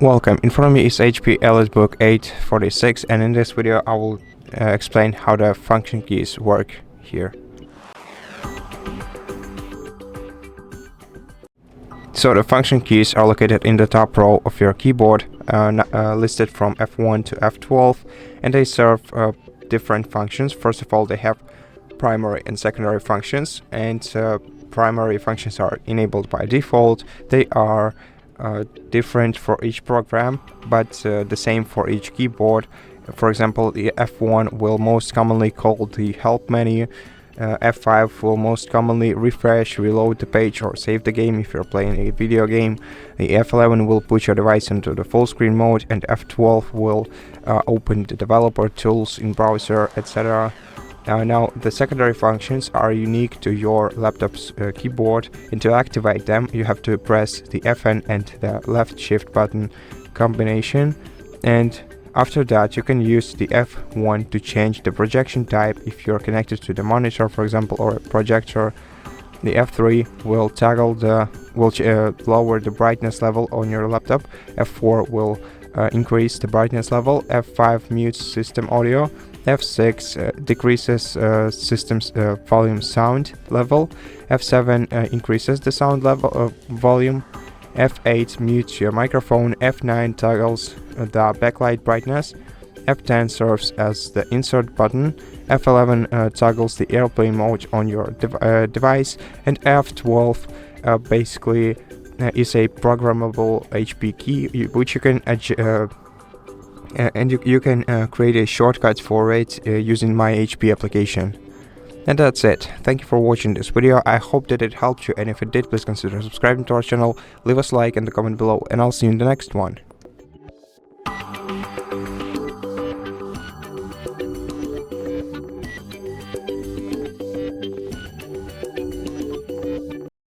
Welcome, in front of me is HP ELITEBOOK 846, and in this video I will explain how the function keys work here. So the function keys are located in the top row of your keyboard, listed from F1 to F12, and they serve different functions. First of all, they have primary and secondary functions, and primary functions are enabled by default. They are different for each program, but the same for each keyboard. For example, the F1 will most commonly call the help menu, F5 will most commonly refresh, reload the page, or save the game if you're playing a video game. The F11 will put your device into the full screen mode, and F12 will open the developer tools in browser, etc. Now, the secondary functions are unique to your laptop's keyboard, and to activate them you have to press the Fn and the left shift button combination, and after that you can use the F1 to change the projection type if you're connected to the monitor, for example, or a projector. The F3 will lower the brightness level on your laptop. F4 will increase the brightness level. F5 mutes system audio. F6 decreases system's volume sound level. F7 increases the sound level volume. F8 mutes your microphone. F9 toggles the backlight brightness. F10 serves as the insert button. F11 toggles the airplane mode on your device, and F12 basically is a programmable HP key, which you can you can create a shortcut for it using my HP application. And that's it. Thank you for watching this video. I hope that it helped you, and if it did, please consider subscribing to our channel, leave us a like and a comment below, and I'll see you in the next one.